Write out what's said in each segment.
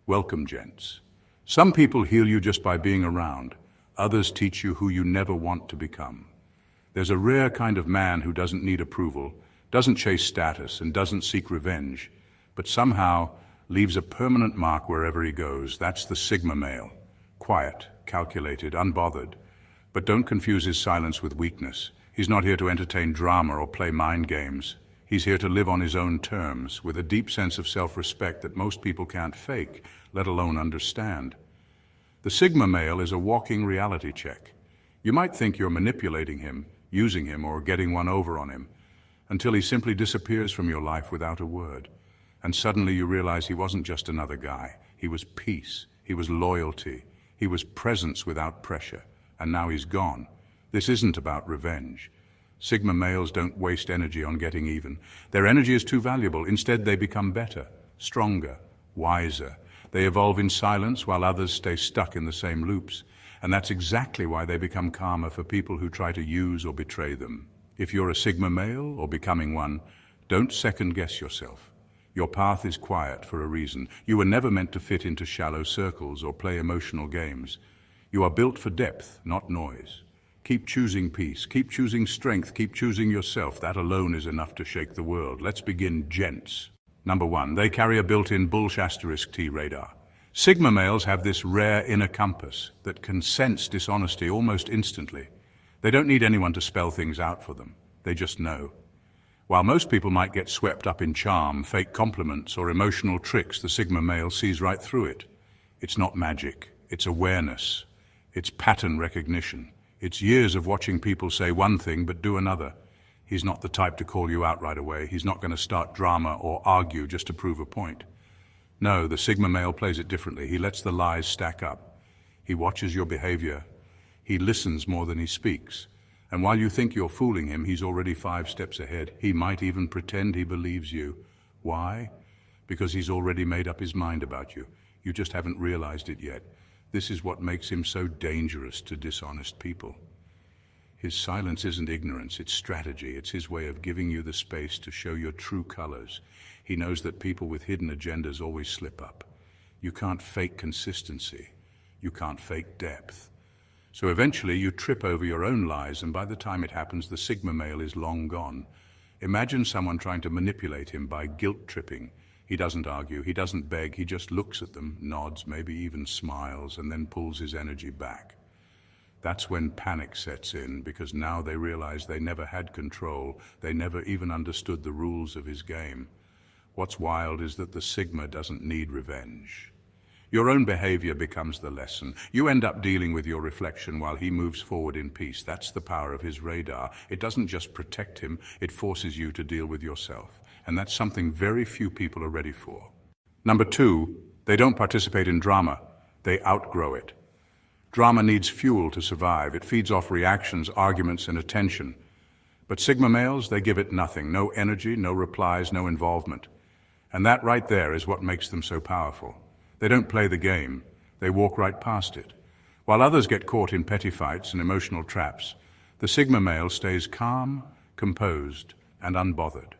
Welcome, gents. Some people heal you just by being around. Others teach you who you never want to become. There's a rare kind of man who doesn't need approval, doesn't chase status, and doesn't seek revenge, but somehow leaves a permanent mark wherever he goes. That's the Sigma male. Quiet, calculated, unbothered. But don't confuse his silence with weakness. He's not here to entertain drama or play mind games. He's here to live on his own terms, with a deep sense of self-respect that most people can't fake, let alone understand. The Sigma male is a walking reality check. You might think you're manipulating him, using him, or getting one over on him, until he simply disappears from your life without a word. And suddenly you realize he wasn't just another guy. He was peace. He was loyalty. He was presence without pressure. And now he's gone. This isn't about revenge. Sigma males don't waste energy on getting even. Their energy is too valuable. Instead, they become better, stronger, wiser. They evolve in silence while others stay stuck in the same loops. And that's exactly why they become calmer for people who try to use or betray them. If you're a Sigma male or becoming one, don't second-guess yourself. Your path is quiet for a reason. You were never meant to fit into shallow circles or play emotional games. You are built for depth, not noise. Keep choosing peace, keep choosing strength, keep choosing yourself. That alone is enough to shake the world. Let's begin, gents. Number 1, they carry a built-in bullsh *T radar. Sigma males have this rare inner compass that can sense dishonesty almost instantly. They don't need anyone to spell things out for them. They just know. While most people might get swept up in charm, fake compliments, or emotional tricks, the Sigma male sees right through it. It's not magic. It's awareness. It's pattern recognition. It's years of watching people say one thing but do another. He's not the type to call you out right away. He's not going to start drama or argue just to prove a point. No, the Sigma male plays it differently. He lets the lies stack up. He watches your behavior. He listens more than he speaks. And while you think you're fooling him, he's already 5 steps ahead. He might even pretend he believes you. Why? Because he's already made up his mind about you. You just haven't realized it yet. This is what makes him so dangerous to dishonest people. His silence isn't ignorance, it's strategy. It's his way of giving you the space to show your true colors. He knows that people with hidden agendas always slip up. You can't fake consistency. You can't fake depth. So eventually you trip over your own lies, and by the time it happens, the Sigma male is long gone. Imagine someone trying to manipulate him by guilt-tripping. He doesn't argue, he doesn't beg, he just looks at them, nods, maybe even smiles, and then pulls his energy back. That's when panic sets in, because now they realize they never had control, they never even understood the rules of his game. What's wild is that the Sigma doesn't need revenge. Your own behavior becomes the lesson. You end up dealing with your reflection while he moves forward in peace. That's the power of his radar. It doesn't just protect him, it forces you to deal with yourself. And that's something very few people are ready for. Number 2, they don't participate in drama. They outgrow it. Drama needs fuel to survive. It feeds off reactions, arguments, and attention. But Sigma males, they give it nothing. No energy, no replies, no involvement. And that right there is what makes them so powerful. They don't play the game. They walk right past it. While others get caught in petty fights and emotional traps, the Sigma male stays calm, composed, and unbothered.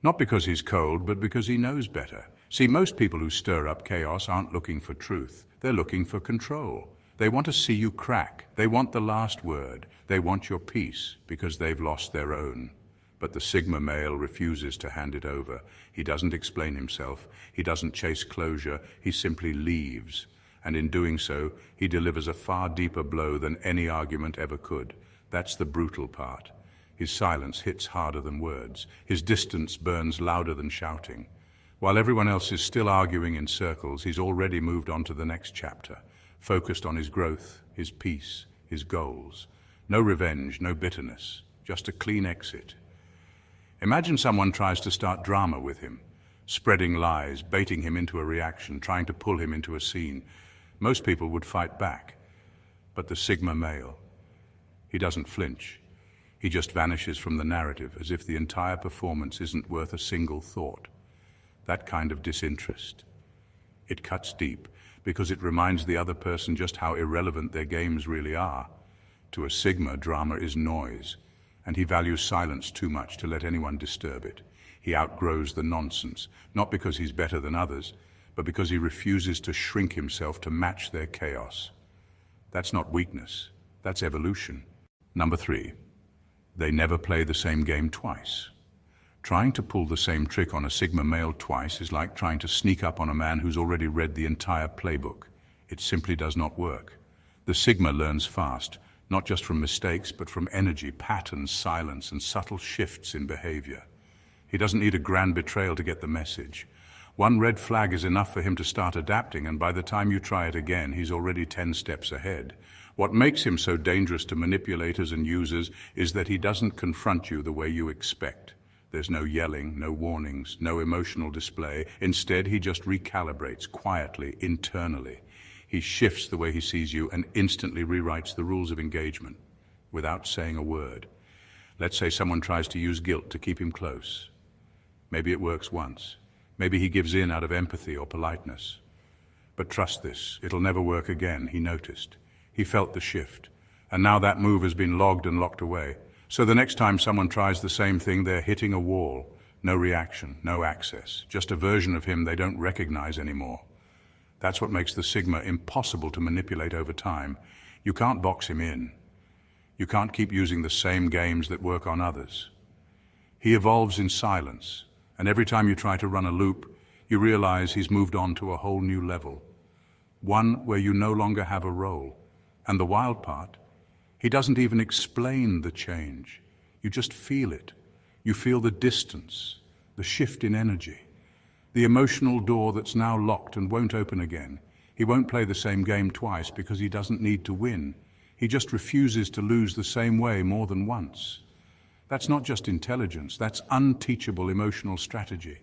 Not because he's cold, but because he knows better. See, most people who stir up chaos aren't looking for truth. They're looking for control. They want to see you crack. They want the last word. They want your peace because they've lost their own. But the Sigma male refuses to hand it over. He doesn't explain himself. He doesn't chase closure. He simply leaves. And in doing so, he delivers a far deeper blow than any argument ever could. That's the brutal part. His silence hits harder than words. His distance burns louder than shouting. While everyone else is still arguing in circles, he's already moved on to the next chapter, focused on his growth, his peace, his goals. No revenge, no bitterness, just a clean exit. Imagine someone tries to start drama with him, spreading lies, baiting him into a reaction, trying to pull him into a scene. Most people would fight back. But the Sigma male, he doesn't flinch. He just vanishes from the narrative as if the entire performance isn't worth a single thought. That kind of disinterest. It cuts deep because it reminds the other person just how irrelevant their games really are. To a Sigma, drama is noise, and he values silence too much to let anyone disturb it. He outgrows the nonsense, not because he's better than others, but because he refuses to shrink himself to match their chaos. That's not weakness, that's evolution. Number 3, they never play the same game twice. Trying to pull the same trick on a Sigma male twice is like trying to sneak up on a man who's already read the entire playbook. It simply does not work. The Sigma learns fast, not just from mistakes, but from energy, patterns, silence, and subtle shifts in behavior. He doesn't need a grand betrayal to get the message. One red flag is enough for him to start adapting, and by the time you try it again, he's already 10 steps ahead. What makes him so dangerous to manipulators and users is that he doesn't confront you the way you expect. There's no yelling, no warnings, no emotional display. Instead, he just recalibrates quietly, internally. He shifts the way he sees you and instantly rewrites the rules of engagement without saying a word. Let's say someone tries to use guilt to keep him close. Maybe it works once. Maybe he gives in out of empathy or politeness. But trust this, it'll never work again, he noticed. He felt the shift. And now that move has been logged and locked away. So the next time someone tries the same thing, they're hitting a wall. No reaction, no access. Just a version of him they don't recognize anymore. That's what makes the Sigma impossible to manipulate over time. You can't box him in. You can't keep using the same games that work on others. He evolves in silence, and every time you try to run a loop, you realize he's moved on to a whole new level. One where you no longer have a role. And the wild part, he doesn't even explain the change. You just feel it. You feel the distance, the shift in energy, the emotional door that's now locked and won't open again. He won't play the same game twice because he doesn't need to win. He just refuses to lose the same way more than once. That's not just intelligence, that's unteachable emotional strategy.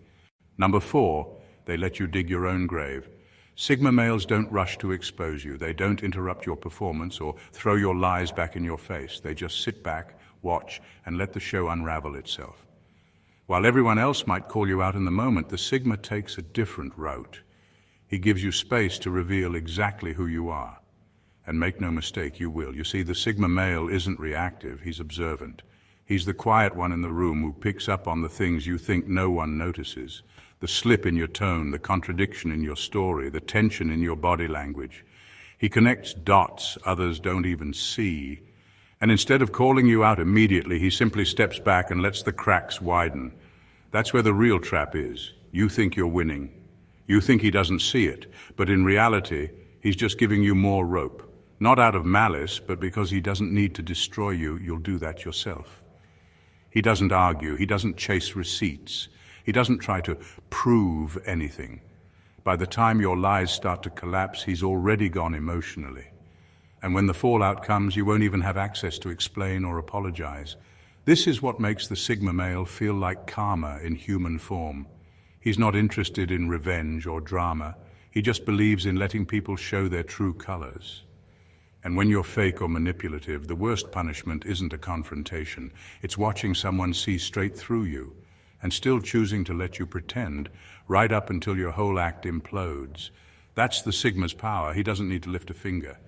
Number 4, they let you dig your own grave. Sigma males don't rush to expose you. They don't interrupt your performance or throw your lies back in your face. They just sit back, watch, and let the show unravel itself. While everyone else might call you out in the moment, the Sigma takes a different route. He gives you space to reveal exactly who you are. And make no mistake, you will. You see, the Sigma male isn't reactive, he's observant. He's the quiet one in the room who picks up on the things you think no one notices. The slip in your tone, the contradiction in your story, the tension in your body language. He connects dots others don't even see. And instead of calling you out immediately, he simply steps back and lets the cracks widen. That's where the real trap is. You think you're winning. You think he doesn't see it. But in reality, he's just giving you more rope. Not out of malice, but because he doesn't need to destroy you, you'll do that yourself. He doesn't argue. He doesn't chase receipts. He doesn't try to prove anything. By the time your lies start to collapse, he's already gone emotionally. And when the fallout comes, you won't even have access to explain or apologize. This is what makes the Sigma male feel like karma in human form. He's not interested in revenge or drama. He just believes in letting people show their true colors. And when you're fake or manipulative, the worst punishment isn't a confrontation. It's watching someone see straight through you and still choosing to let you pretend right up until your whole act implodes. That's the Sigma's power. He doesn't need to lift a finger.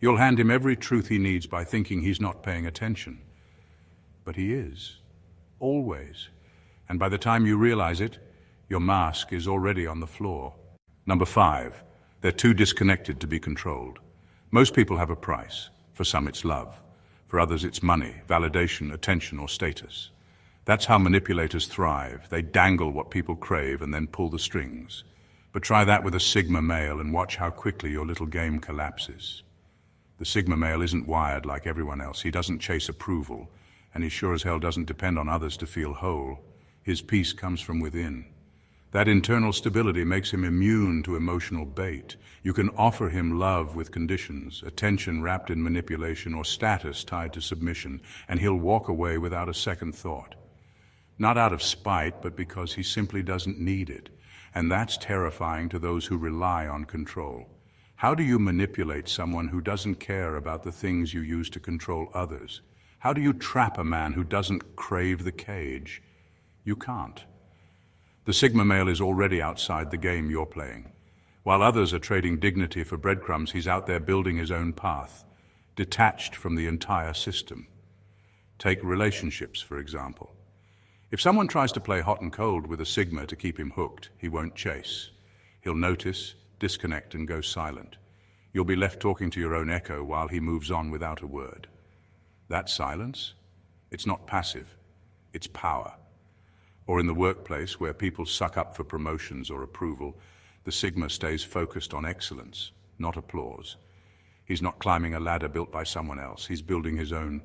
You'll hand him every truth he needs by thinking he's not paying attention. But he is. Always. And by the time you realize it, your mask is already on the floor. Number 5, they're too disconnected to be controlled. Most people have a price. For some it's love. For others it's money, validation, attention, or status. That's how manipulators thrive. They dangle what people crave and then pull the strings. But try that with a Sigma male and watch how quickly your little game collapses. The Sigma male isn't wired like everyone else. He doesn't chase approval, and he sure as hell doesn't depend on others to feel whole. His peace comes from within. That internal stability makes him immune to emotional bait. You can offer him love with conditions, attention wrapped in manipulation, or status tied to submission, and he'll walk away without a second thought. Not out of spite, but because he simply doesn't need it. And that's terrifying to those who rely on control. How do you manipulate someone who doesn't care about the things you use to control others? How do you trap a man who doesn't crave the cage? You can't. The Sigma male is already outside the game you're playing. While others are trading dignity for breadcrumbs, he's out there building his own path, detached from the entire system. Take relationships, for example. If someone tries to play hot and cold with a Sigma to keep him hooked, he won't chase. He'll notice, disconnect, and go silent. You'll be left talking to your own echo while he moves on without a word. That silence? It's not passive, it's power. Or in the workplace, where people suck up for promotions or approval, the Sigma stays focused on excellence, not applause. He's not climbing a ladder built by someone else, he's building his own.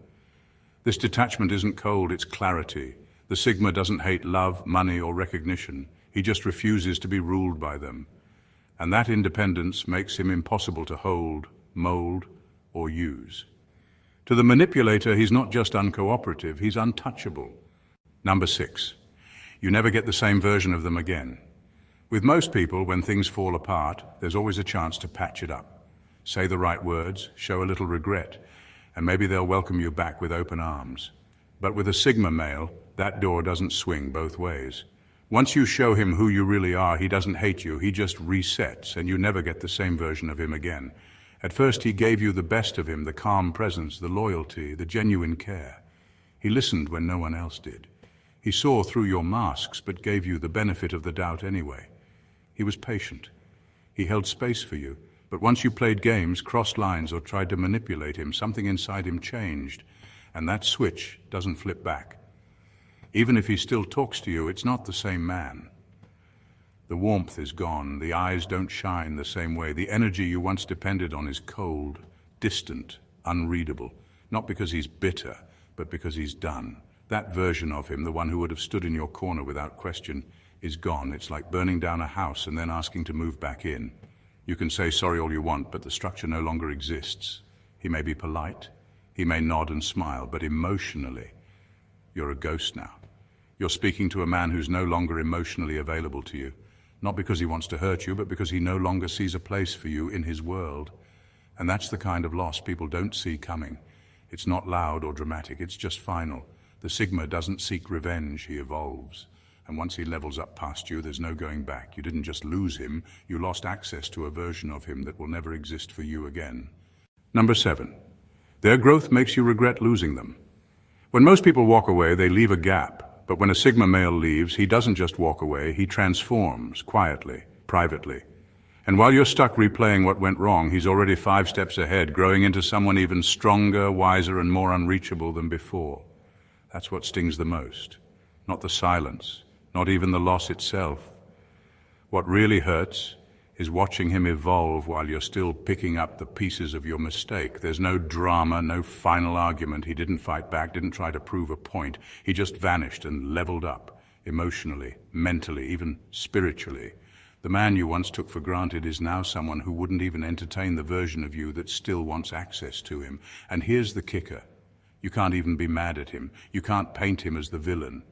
This detachment isn't cold, it's clarity. The Sigma doesn't hate love, money, or recognition. He just refuses to be ruled by them. And that independence makes him impossible to hold, mold, or use. To the manipulator, he's not just uncooperative, he's untouchable. Number 6. You never get the same version of them again. With most people, when things fall apart, there's always a chance to patch it up. Say the right words, show a little regret, and maybe they'll welcome you back with open arms. But with a Sigma male, that door doesn't swing both ways. Once you show him who you really are, he doesn't hate you, he just resets, and you never get the same version of him again. At first he gave you the best of him, the calm presence, the loyalty, the genuine care. He listened when no one else did. He saw through your masks, but gave you the benefit of the doubt anyway. He was patient. He held space for you, but once you played games, crossed lines, or tried to manipulate him, something inside him changed, and that switch doesn't flip back. Even if he still talks to you, it's not the same man. The warmth is gone, the eyes don't shine the same way, the energy you once depended on is cold, distant, unreadable, not because he's bitter, but because he's done. That version of him, the one who would have stood in your corner without question, is gone. It's like burning down a house and then asking to move back in. You can say sorry all you want, but the structure no longer exists. He may be polite, he may nod and smile, but emotionally, you're a ghost now. You're speaking to a man who's no longer emotionally available to you, not because he wants to hurt you, but because he no longer sees a place for you in his world. And that's the kind of loss people don't see coming. It's not loud or dramatic, it's just final. The Sigma doesn't seek revenge, he evolves. And once he levels up past you, there's no going back. You didn't just lose him, you lost access to a version of him that will never exist for you again. Number 7. Their growth makes you regret losing them. When most people walk away, they leave a gap. But when a Sigma male leaves, he doesn't just walk away, he transforms, quietly, privately. And while you're stuck replaying what went wrong, he's already 5 steps ahead, growing into someone even stronger, wiser, and more unreachable than before. That's what stings the most. Not the silence, not even the loss itself. What really hurts is watching him evolve while you're still picking up the pieces of your mistake. There's no drama, no final argument. He didn't fight back, didn't try to prove a point. He just vanished and leveled up, emotionally, mentally, even spiritually. The man you once took for granted is now someone who wouldn't even entertain the version of you that still wants access to him. And here's the kicker. You can't even be mad at him. You can't paint him as the villain.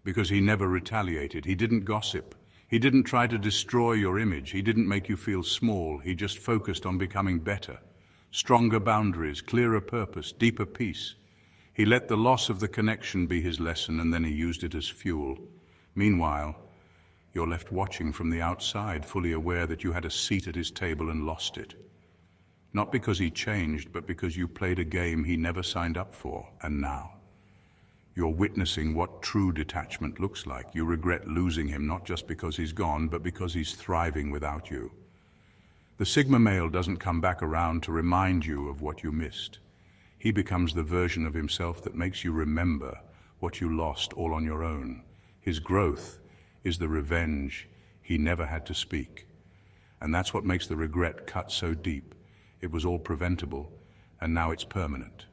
Because he never retaliated. He didn't gossip. He didn't try to destroy your image. He didn't make you feel small. He just focused on becoming better. Stronger boundaries, clearer purpose, deeper peace. He let the loss of the connection be his lesson, and then he used it as fuel. Meanwhile, you're left watching from the outside, fully aware that you had a seat at his table and lost it. Not because he changed, but because you played a game he never signed up for, and now you're witnessing what true detachment looks like. You regret losing him, not just because he's gone, but because he's thriving without you. The Sigma male doesn't come back around to remind you of what you missed. He becomes the version of himself that makes you remember what you lost all on your own. His growth is the revenge he never had to speak. And that's what makes the regret cut so deep. It was all preventable, and now it's permanent.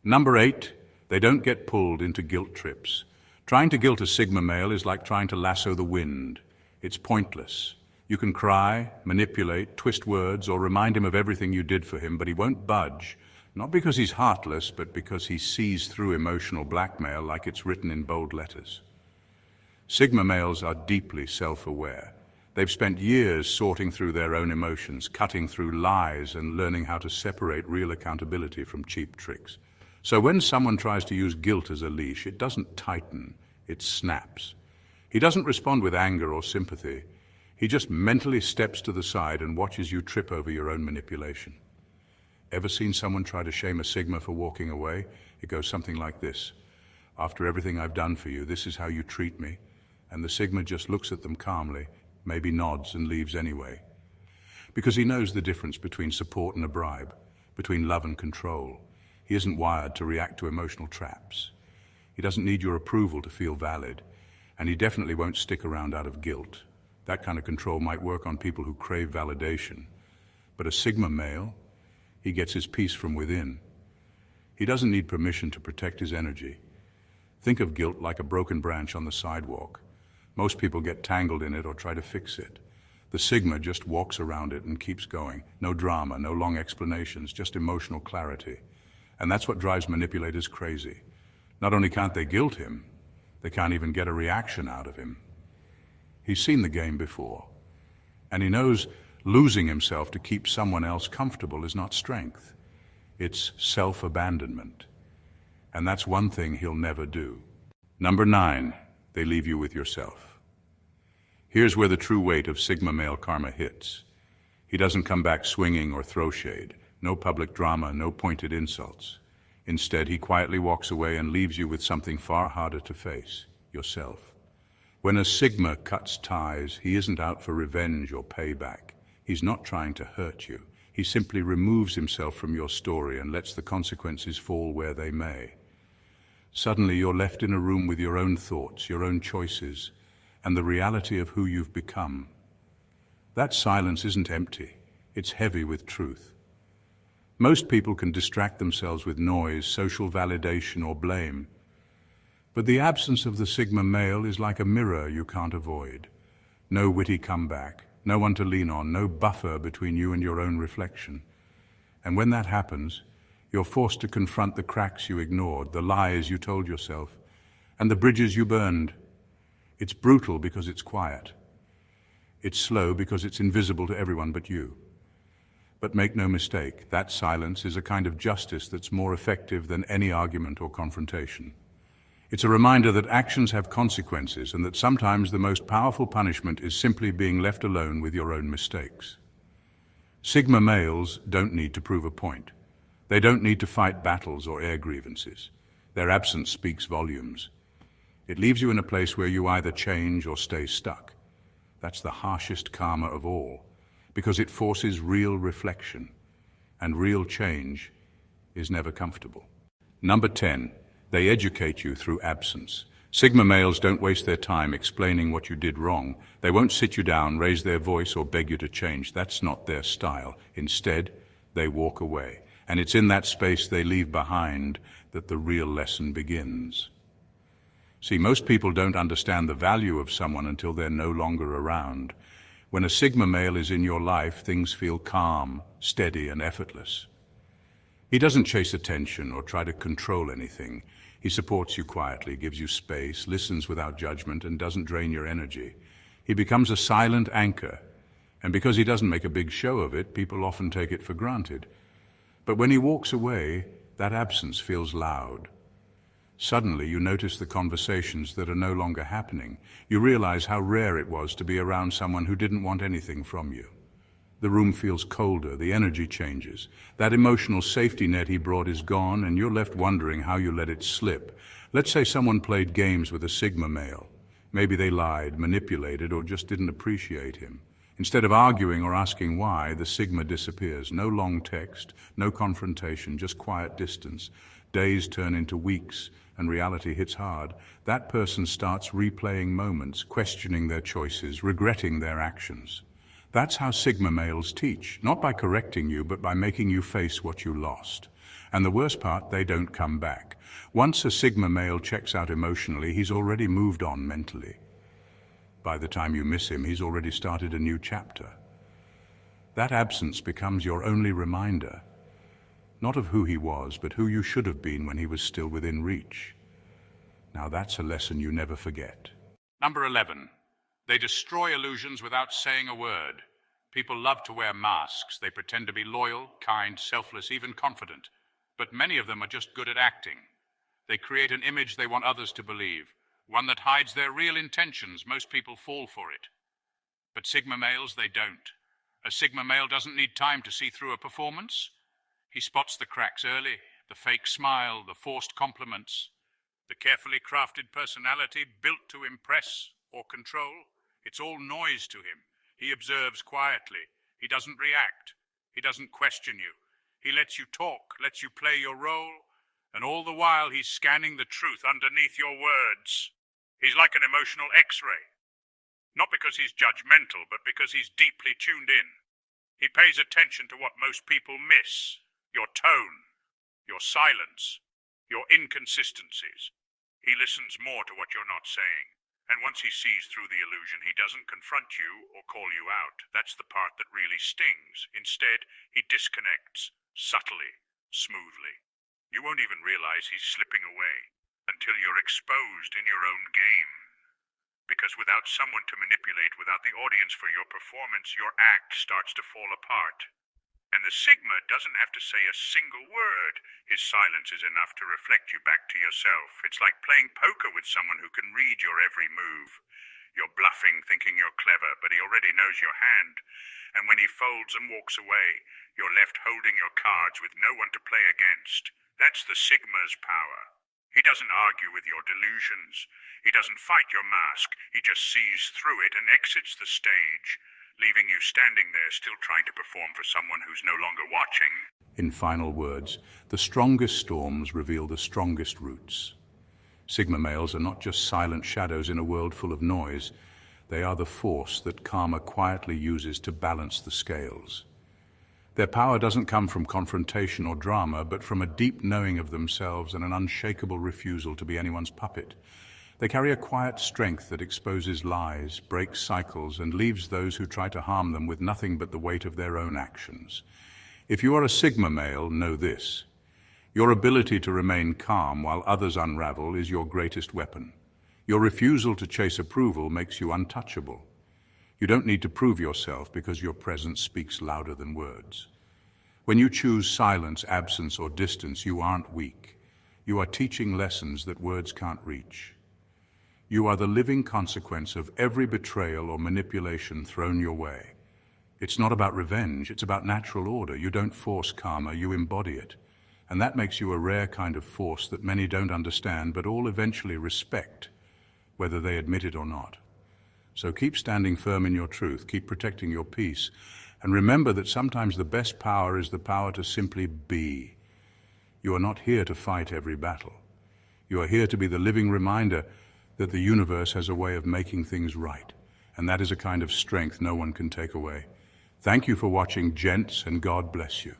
Number 8, they don't get pulled into guilt trips. Trying to guilt a Sigma male is like trying to lasso the wind. It's pointless. You can cry, manipulate, twist words, or remind him of everything you did for him, but he won't budge. Not because he's heartless, but because he sees through emotional blackmail like it's written in bold letters. Sigma males are deeply self-aware. They've spent years sorting through their own emotions, cutting through lies, and learning how to separate real accountability from cheap tricks. So when someone tries to use guilt as a leash, it doesn't tighten, it snaps. He doesn't respond with anger or sympathy. He just mentally steps to the side and watches you trip over your own manipulation. Ever seen someone try to shame a Sigma for walking away? It goes something like this. After everything I've done for you, this is how you treat me. And the Sigma just looks at them calmly, maybe nods and leaves anyway. Because he knows the difference between support and a bribe, between love and control. He isn't wired to react to emotional traps. He doesn't need your approval to feel valid, and he definitely won't stick around out of guilt. That kind of control might work on people who crave validation. But a Sigma male, he gets his peace from within. He doesn't need permission to protect his energy. Think of guilt like a broken branch on the sidewalk. Most people get tangled in it or try to fix it. The Sigma just walks around it and keeps going. No drama, no long explanations, just emotional clarity. And that's what drives manipulators crazy. Not only can't they guilt him, they can't even get a reaction out of him. He's seen the game before, and he knows losing himself to keep someone else comfortable is not strength. It's self-abandonment. And that's one thing he'll never do. Number 9, they leave you with yourself. Here's where the true weight of Sigma male karma hits. He doesn't come back swinging or throw shade. No public drama, no pointed insults. Instead, he quietly walks away and leaves you with something far harder to face, yourself. When a Sigma cuts ties, he isn't out for revenge or payback. He's not trying to hurt you. He simply removes himself from your story and lets the consequences fall where they may. Suddenly, you're left in a room with your own thoughts, your own choices, and the reality of who you've become. That silence isn't empty. It's heavy with truth. Most people can distract themselves with noise, social validation, or blame. But the absence of the Sigma male is like a mirror you can't avoid. No witty comeback, no one to lean on, no buffer between you and your own reflection. And when that happens, you're forced to confront the cracks you ignored, the lies you told yourself, and the bridges you burned. It's brutal because it's quiet. It's slow because it's invisible to everyone but you. But make no mistake, that silence is a kind of justice that's more effective than any argument or confrontation. It's a reminder that actions have consequences and that sometimes the most powerful punishment is simply being left alone with your own mistakes. Sigma males don't need to prove a point. They don't need to fight battles or air grievances. Their absence speaks volumes. It leaves you in a place where you either change or stay stuck. That's the harshest karma of all, because it forces real reflection, and real change is never comfortable. Number 10, they educate you through absence. Sigma males don't waste their time explaining what you did wrong. They won't sit you down, raise their voice, or beg you to change. That's not their style. Instead, they walk away. And it's in that space they leave behind that the real lesson begins. See, most people don't understand the value of someone until they're no longer around. When a Sigma male is in your life, things feel calm, steady, and effortless. He doesn't chase attention or try to control anything. He supports you quietly, gives you space, listens without judgment, and doesn't drain your energy. He becomes a silent anchor, and because he doesn't make a big show of it, people often take it for granted. But when he walks away, that absence feels loud. Suddenly, you notice the conversations that are no longer happening. You realize how rare it was to be around someone who didn't want anything from you. The room feels colder, the energy changes. That emotional safety net he brought is gone, and you're left wondering how you let it slip. Let's say someone played games with a Sigma male. Maybe they lied, manipulated, or just didn't appreciate him. Instead of arguing or asking why, the Sigma disappears. No long text, no confrontation, just quiet distance. Days turn into weeks, and reality hits hard. That person starts replaying moments, questioning their choices, regretting their actions. That's how Sigma males teach, not by correcting you, but by making you face what you lost. And the worst part, they don't come back. Once a Sigma male checks out emotionally, he's already moved on mentally. By the time you miss him, he's already started a new chapter. That absence becomes your only reminder, not of who he was, but who you should have been when he was still within reach. Now that's a lesson you never forget. Number 11. They destroy illusions without saying a word. People love to wear masks. They pretend to be loyal, kind, selfless, even confident. But many of them are just good at acting. They create an image they want others to believe, one that hides their real intentions. Most people fall for it. But Sigma males, they don't. A Sigma male doesn't need time to see through a performance. He spots the cracks early, the fake smile, the forced compliments, the carefully crafted personality built to impress or control. It's all noise to him. He observes quietly. He doesn't react. He doesn't question you. He lets you talk, lets you play your role, and all the while he's scanning the truth underneath your words. He's like an emotional X-ray. Not because he's judgmental, but because he's deeply tuned in. He pays attention to what most people miss. Your tone, your silence, your inconsistencies. He listens more to what you're not saying. And once he sees through the illusion, he doesn't confront you or call you out. That's the part that really stings. Instead, he disconnects, subtly, smoothly. You won't even realize he's slipping away until you're exposed in your own game. Because without someone to manipulate, without the audience for your performance, your act starts to fall apart. And the Sigma doesn't have to say a single word. His silence is enough to reflect you back to yourself. It's like playing poker with someone who can read your every move. You're bluffing, thinking you're clever, but he already knows your hand. And when he folds and walks away, you're left holding your cards with no one to play against. That's the Sigma's power. He doesn't argue with your delusions. He doesn't fight your mask. He just sees through it and exits the stage, leaving you standing there still trying to perform for someone who's no longer watching. In final words, the strongest storms reveal the strongest roots. Sigma males are not just silent shadows in a world full of noise. They are the force that karma quietly uses to balance the scales. Their power doesn't come from confrontation or drama, but from a deep knowing of themselves and an unshakable refusal to be anyone's puppet. They carry a quiet strength that exposes lies, breaks cycles, and leaves those who try to harm them with nothing but the weight of their own actions. If you are a Sigma male, know this. Your ability to remain calm while others unravel is your greatest weapon. Your refusal to chase approval makes you untouchable. You don't need to prove yourself because your presence speaks louder than words. When you choose silence, absence, or distance, you aren't weak. You are teaching lessons that words can't reach. You are the living consequence of every betrayal or manipulation thrown your way. It's not about revenge, it's about natural order. You don't force karma, you embody it. And that makes you a rare kind of force that many don't understand, but all eventually respect, whether they admit it or not. So keep standing firm in your truth, keep protecting your peace, and remember that sometimes the best power is the power to simply be. You are not here to fight every battle. You are here to be the living reminder that the universe has a way of making things right, and that is a kind of strength no one can take away. Thank you for watching, Gents, and God bless you.